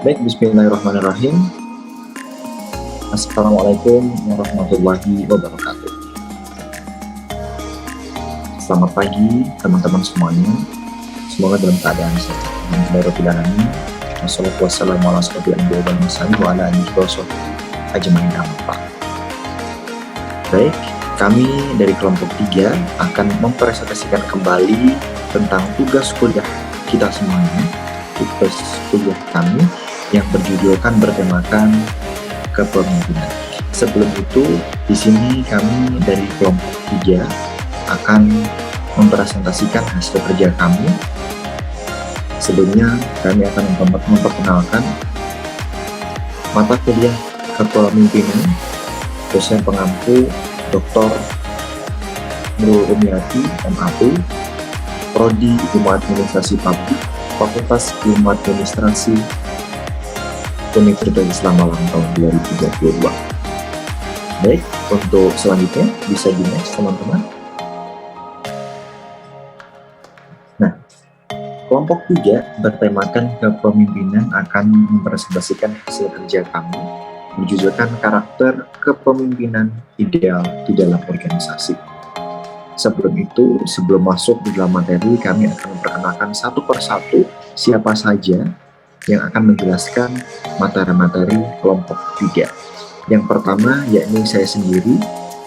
Baik, bismillahirrahmanirrahim. Assalamualaikum warahmatullahi wabarakatuh. Selamat pagi teman-teman semuanya. Semoga dalam keadaan sehat. Alhamdulillahirrahmanirrahim. Wassalamualaikum warahmatullahi wabarakatuh. Baik, kami dari kelompok 3 akan mempresentasikan kembali tentang tugas kuliah kita semuanya. Tugas kuliah kami yang bertemakan kepemimpinan. Sebelum itu, di sini kami dari kelompok 3 akan mempresentasikan hasil kerja kami. Sebelumnya, kami akan memperkenalkan mata kuliah kepemimpinan dosen pengampu Dr. Nurul Umiati, MAP, Prodi Ilmu Administrasi Publik, Fakultas Ilmu Administrasi Universitas Islam Malang tahun 2022. Baik, untuk selanjutnya bisa di next teman-teman. Nah, kelompok 3 bertemakan kepemimpinan akan mempresentasikan hasil kerja kami berjudulkan karakter kepemimpinan ideal di dalam organisasi. Sebelum masuk di dalam materi, kami akan memperkenalkan satu persatu siapa saja yang akan menjelaskan materi-materi kelompok 3. Yang pertama yakni saya sendiri,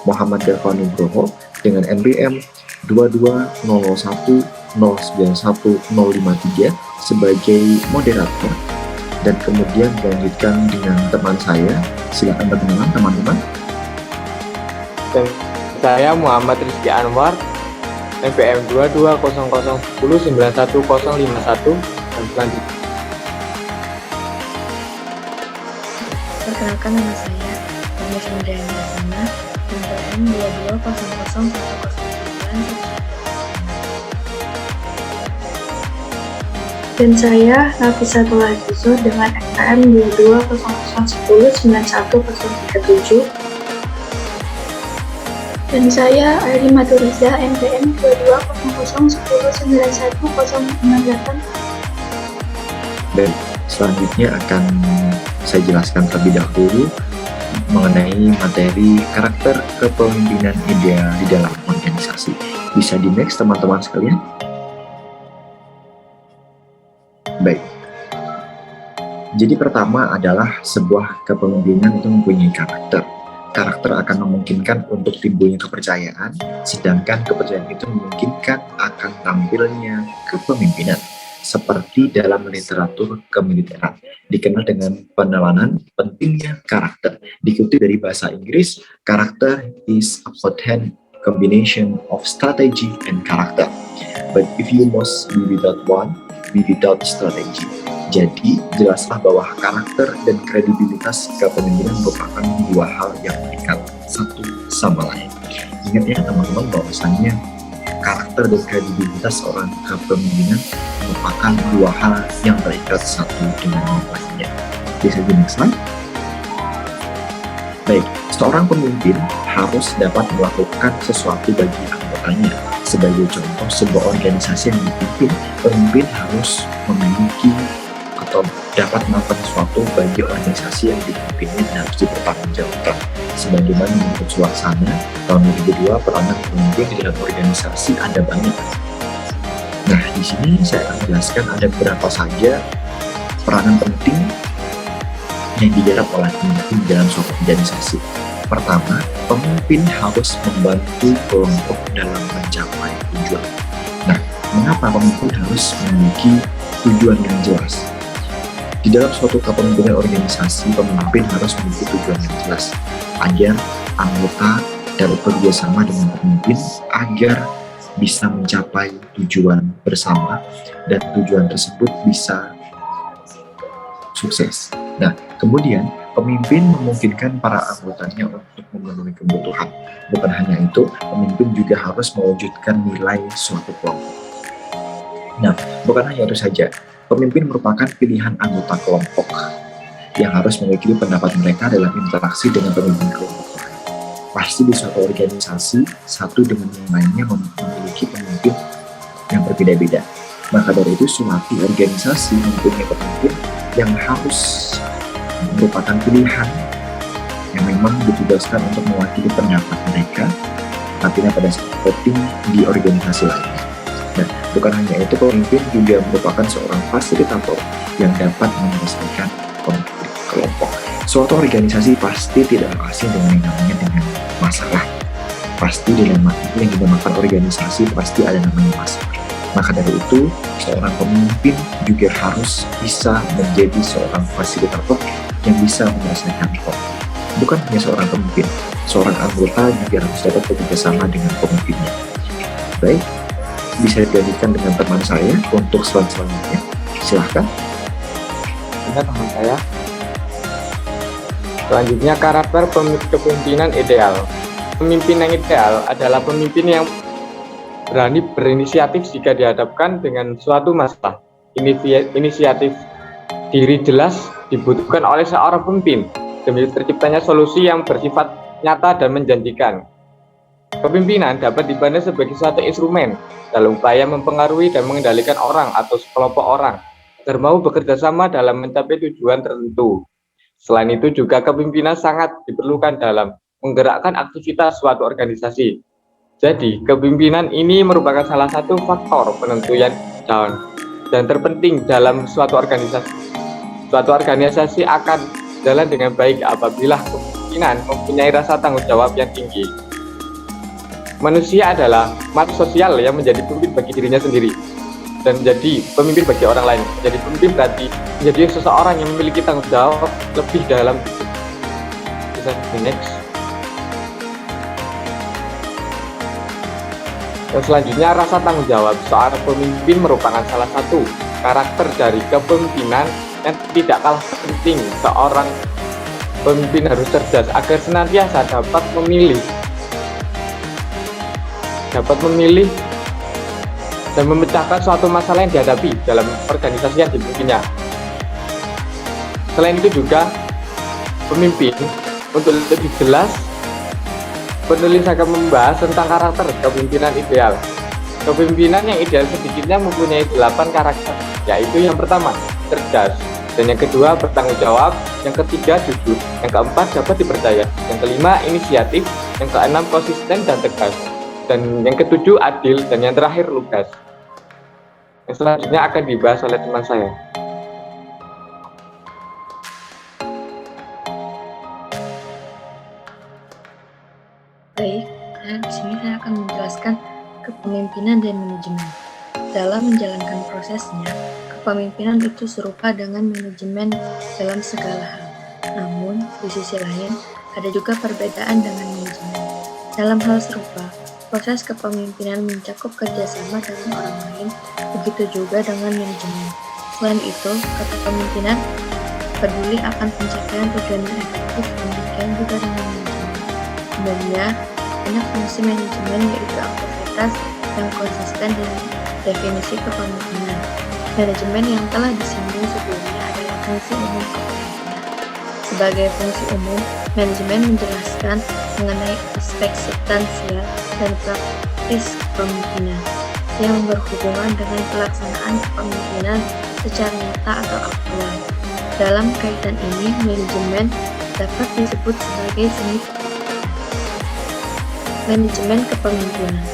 Muhammad Darfan Nugroho, dengan NPM 22010910053 sebagai moderator, dan kemudian dilanjutkan dengan teman saya. Silakan berkenalan teman-teman. Saya Muhammad Rizky Anwar, NPM 22010910051, dan selanjutnya. Perkenalkan, nama saya Anies Indriani Hasana, NPM 220101009. Dan saya Nafisa Tulajiso dengan NPM 22010910037. Dan saya Airi Maturiza, NPM 2201010910068. Dan selanjutnya akan saya jelaskan terlebih dahulu mengenai materi karakter kepemimpinan ideal di dalam organisasi. Bisa di next teman-teman sekalian. Baik. Jadi pertama adalah sebuah kepemimpinan itu mempunyai karakter. Karakter akan memungkinkan untuk timbulnya kepercayaan, sedangkan kepercayaan itu memungkinkan akan tampilnya kepemimpinan. Seperti dalam literatur kemiliteran, dikenal dengan penelanan pentingnya karakter. Dikutip dari bahasa Inggris, karakter is a potent combination of strategy and character. But if you must be without one, be without strategy. Jadi, jelaslah bahwa karakter dan kredibilitas kepemimpinan merupakan dua hal yang terikat satu sama lain. Ingat ya teman-teman, bahwasannya karakter dan kredibilitas seorang kepemimpinan merupakan dua hal yang terikat satu dengan yang lainnya. Bisa di next slide. Baik, seorang pemimpin harus dapat melakukan sesuatu bagi anggotanya. Sebagai contoh, sebuah organisasi yang dipimpin, pemimpin harus memiliki atau dapat melakukan sesuatu bagi organisasi yang dipimpinnya dan harus dipertanggungjawabkan. Sebagaimana menurut Suasana tahun 2002, peranan pemimpin di dalam organisasi ada banyak. Nah, di sini saya akan menjelaskan ada beberapa saja peranan penting yang digarap oleh pemimpin dalam suatu organisasi. Pertama, pemimpin harus membantu kelompok dalam mencapai tujuan. Nah, mengapa pemimpin harus memiliki tujuan yang jelas? Di dalam suatu kepemimpinan organisasi, pemimpin harus memiliki tujuan yang jelas agar anggota dapat bekerjasama dengan pemimpin agar bisa mencapai tujuan bersama dan tujuan tersebut bisa sukses. Nah, kemudian pemimpin memungkinkan para anggotanya untuk memenuhi kebutuhan. Bukan hanya itu, pemimpin juga harus mewujudkan nilai suatu kelompok. Nah, bukan hanya itu saja, pemimpin merupakan pilihan anggota kelompok yang harus mewakili pendapat mereka dalam interaksi dengan pemimpin kelompok lain. Pasti di suatu organisasi, satu dengan yang lainnya memiliki pemimpin yang berbeda-beda. Maka dari itu, suatu organisasi mempunyai pemimpin yang harus merupakan pilihan yang memang ditugaskan untuk mewakili pendapat mereka nantinya pada saat voting di organisasi lainnya. Dan bukan hanya itu, pemimpin juga merupakan seorang fasilitator yang dapat menyelesaikan konflik kelompok. Suatu organisasi pasti tidak asing dengan yang namanya dengan masalah. Pasti dalam yang dinamakan organisasi pasti ada namanya masalah. Maka dari itu, seorang pemimpin juga harus bisa menjadi seorang fasilitator yang bisa menyelesaikan konflik. Bukan hanya seorang pemimpin, seorang anggota juga harus dapat bekerja sama dengan pemimpinnya. Baik, bisa dilanjutkan dengan teman saya untuk slide selanjutnya. Silahkan. Ini teman saya. Selanjutnya, karakter kepemimpinan ideal. Pemimpin yang ideal adalah pemimpin yang berani berinisiatif jika dihadapkan dengan suatu masalah. Inisiatif diri jelas dibutuhkan oleh seorang pemimpin demi terciptanya solusi yang bersifat nyata dan menjanjikan. Kepemimpinan dapat dipandang sebagai suatu instrumen dalam upaya mempengaruhi dan mengendalikan orang atau sekelompok orang agar mau bekerja sama dalam mencapai tujuan tertentu. Selain itu juga kepemimpinan sangat diperlukan dalam menggerakkan aktivitas suatu organisasi. Jadi, kepemimpinan ini merupakan salah satu faktor penentuan dan terpenting dalam suatu organisasi. Suatu organisasi akan jalan dengan baik apabila kepemimpinan mempunyai rasa tanggung jawab yang tinggi. Manusia adalah makhluk sosial yang menjadi pemimpin bagi dirinya sendiri dan menjadi pemimpin bagi orang lain. Jadi pemimpin berarti menjadi seseorang yang memiliki tanggung jawab lebih dalam hidup. Bisa next. Dan selanjutnya, rasa tanggung jawab. Seorang pemimpin merupakan salah satu karakter dari kepemimpinan yang tidak kalah penting. Seorang pemimpin harus cerdas agar senantiasa dapat memilih dan memecahkan suatu masalah yang dihadapi dalam organisasi yang dipimpinnya. Selain itu juga, pemimpin untuk lebih jelas, penulis akan membahas tentang karakter kepemimpinan ideal. Kepemimpinan yang ideal sedikitnya mempunyai 8 karakter, yaitu yang pertama, cerdas, dan yang kedua, bertanggung jawab, yang ketiga, jujur, yang keempat, dapat dipercaya, yang kelima, inisiatif, yang keenam, konsisten dan tegas, dan yang ketujuh, adil, dan yang terakhir, lugas. Yang selanjutnya akan dibahas oleh teman saya. Baik, di sini saya akan menjelaskan kepemimpinan dan manajemen. Dalam menjalankan prosesnya, kepemimpinan itu serupa dengan manajemen dalam segala hal. Namun, di sisi lain, ada juga perbedaan dengan manajemen. Dalam hal serupa, proses kepemimpinan mencakup kerjasama dengan orang lain, begitu juga dengan manajemen. Selain itu, kepemimpinan peduli akan pencapaian tujuan yang efektif, demikian juga dengan manajemen. Sebenarnya, banyak fungsi manajemen yaitu aktivitas yang konsisten dengan definisi kepemimpinan. Manajemen yang telah disinggung sebelumnya adalah fungsi umum kepemimpinan. Sebagai fungsi umum, manajemen menjelaskan mengenai aspek substansial dan praktis kepemimpinan yang berhubungan dengan pelaksanaan kepemimpinan secara nyata atau aktual. Dalam kaitan ini, manajemen dapat disebut sebagai seni manajemen kepemimpinan.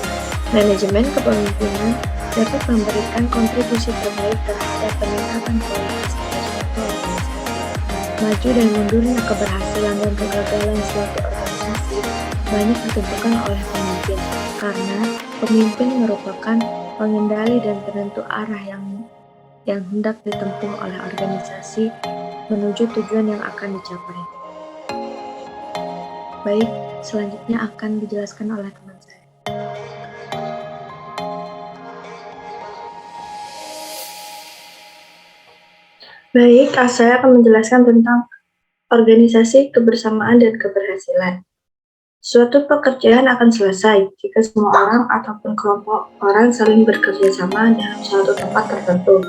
Manajemen kepemimpinan dapat memberikan kontribusi terbaik terhadap peningkatan kualitas suatu organisasi. Maju dan mundurnya keberhasilan dan kegagalan suatu organisasi banyak ditentukan oleh pemimpin, karena pemimpin merupakan pengendali dan penentu arah yang hendak ditempuh oleh organisasi menuju tujuan yang akan dicapai. Baik, selanjutnya akan dijelaskan oleh teman saya. Baik, saya akan menjelaskan tentang organisasi, kebersamaan, dan keberhasilan. Suatu pekerjaan akan selesai jika semua orang ataupun kelompok orang saling bekerja sama dalam suatu tempat tertentu.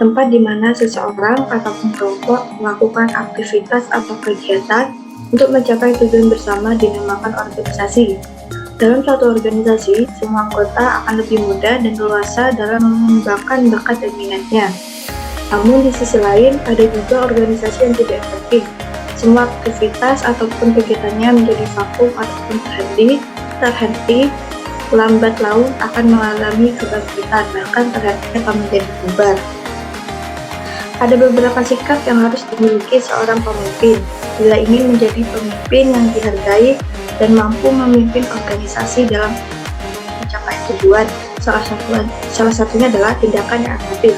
Tempat di mana seseorang ataupun kelompok melakukan aktivitas atau kegiatan untuk mencapai tujuan bersama dinamakan organisasi. Dalam suatu organisasi, semua anggota akan lebih mudah dan leluasa dalam mengembangkan bakat dan minatnya. Namun di sisi lain, ada juga organisasi yang tidak efektif. Semua aktivitas ataupun kegiatannya menjadi vakum ataupun terhenti, lambat laun akan mengalami kebangkitan, bahkan terhenti akan menjadi bubar. Ada beberapa sikap yang harus dimiliki seorang pemimpin bila ingin menjadi pemimpin yang dihargai dan mampu memimpin organisasi dalam mencapai tujuan. Salah satunya adalah tindakan yang aktif.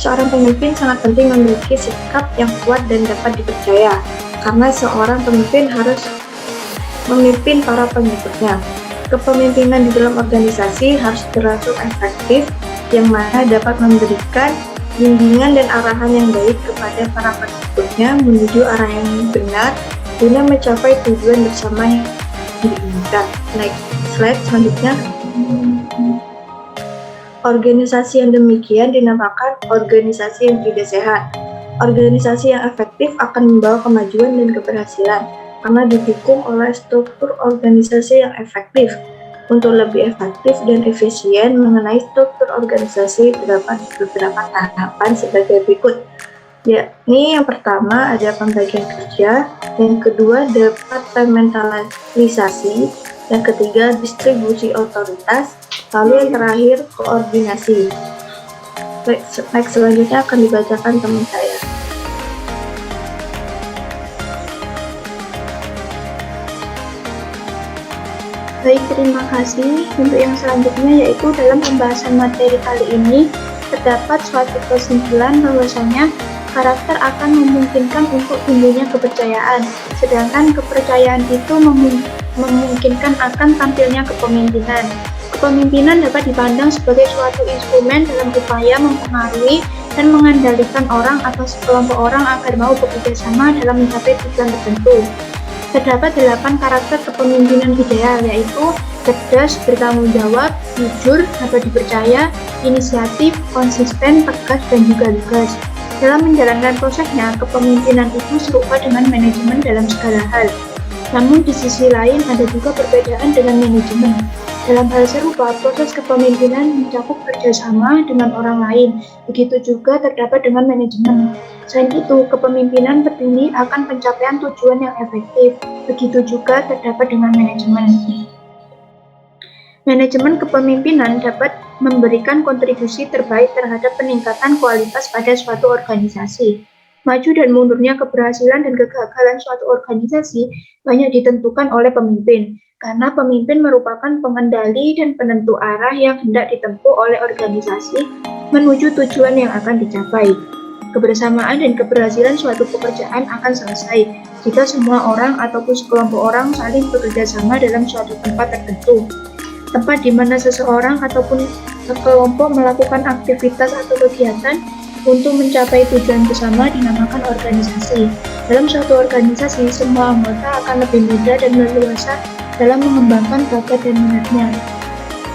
Seorang pemimpin sangat penting memiliki sikap yang kuat dan dapat dipercaya, karena seorang pemimpin harus memimpin para pengikutnya. Kepemimpinan di dalam organisasi harus berlangsung efektif, yang mana dapat memberikan bimbingan dan arahan yang baik kepada para pengikutnya menuju arah yang benar guna mencapai tujuan bersama yang diinginkan. Next slide selanjutnya. Organisasi yang demikian dinamakan organisasi yang tidak sehat. Organisasi yang efektif akan membawa kemajuan dan keberhasilan karena didukung oleh struktur organisasi yang efektif. Untuk lebih efektif dan efisien mengenai struktur organisasi terdapat beberapa tahapan sebagai berikut. Yakni yang pertama ada pembagian kerja, yang kedua departementalisasi, yang ketiga distribusi otoritas, lalu yang terakhir koordinasi. Next selanjutnya akan dibacakan teman saya. Baik, terima kasih. Untuk yang selanjutnya yaitu dalam pembahasan materi kali ini terdapat suatu kesimpulan bahwasanya karakter akan memungkinkan untuk tumbuhnya kepercayaan, sedangkan kepercayaan itu memungkinkan akan tampilnya kepemimpinan. Kepemimpinan dapat dipandang sebagai suatu instrumen dalam upaya mempengaruhi dan mengendalikan orang atau sekelompok orang agar mau bekerja sama dalam mencapai tujuan tertentu. Terdapat 8 karakter kepemimpinan ideal, yaitu cerdas, bertanggung jawab, jujur, dapat dipercaya, inisiatif, konsisten, tegas, dan juga lugas. Dalam menjalankan prosesnya, kepemimpinan itu serupa dengan manajemen dalam segala hal. Namun di sisi lain ada juga perbedaan dengan manajemen. Dalam hal serupa, proses kepemimpinan mencakup kerjasama dengan orang lain. Begitu juga terdapat dengan manajemen. Selain itu, kepemimpinan berdiri akan pencapaian tujuan yang efektif. Begitu juga terdapat dengan manajemen. Manajemen kepemimpinan dapat memberikan kontribusi terbaik terhadap peningkatan kualitas pada suatu organisasi. Maju dan mundurnya keberhasilan dan kegagalan suatu organisasi banyak ditentukan oleh pemimpin, karena pemimpin merupakan pengendali dan penentu arah yang hendak ditempuh oleh organisasi menuju tujuan yang akan dicapai. Kebersamaan dan keberhasilan suatu pekerjaan akan selesai jika semua orang ataupun sekelompok orang saling bekerja sama dalam suatu tempat tertentu. Tempat di mana seseorang ataupun sekelompok melakukan aktivitas atau kegiatan untuk mencapai tujuan bersama dinamakan organisasi. Dalam suatu organisasi, semua anggota akan lebih mudah dan leluasa dalam mengembangkan bakat dan minatnya.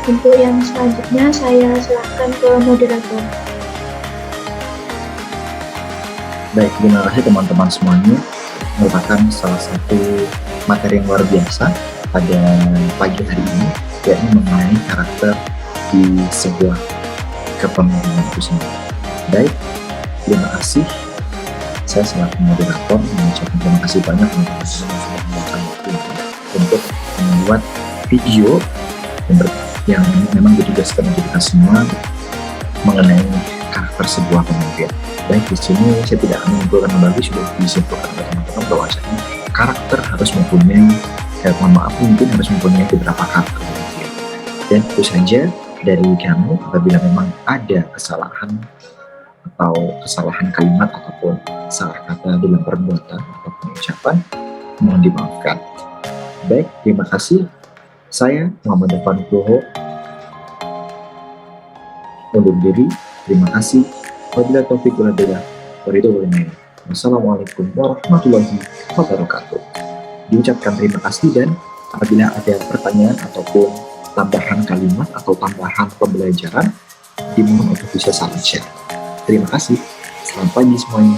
Untuk yang selanjutnya, saya serahkan ke moderator. Baik, terima kasih teman-teman semuanya. Merupakan salah satu materi yang luar biasa pada pagi hari ini, yakni mengenai karakter di sebuah kepemimpinan itu sendiri. Baik, terima kasih. Saya selaku moderator mengucapkan terima kasih banyak untuk sudah meluangkan waktu untuk membuat video yang memang ditugaskan untuk kita semua mengenai karakter sebuah pemimpin. Baik, di sini saya tidak akan menyimpulkan kembali, sudah disimpulkan oleh teman-teman bahwasanya karakter harus mempunyai, pemimpin harus mempunyai beberapa karakter pemimpin. Dan itu saja dari kami. Apabila memang ada kesalahan atau kesalahan kalimat ataupun salah kata dalam perbuatan ataupun ucapan, mohon dimaafkan. Baik, terima kasih. Saya Muhammad Irfan Nugroho undur diri. Terima kasih. Wabillahi taufiq wal hidayah. Wassalamualaikum warahmatullahi wabarakatuh. Diucapkan terima kasih, dan apabila ada pertanyaan ataupun tambahan kalimat atau tambahan pembelajaran, dimohon untuk bisa saling share. Terima kasih. Selamat pagi semuanya.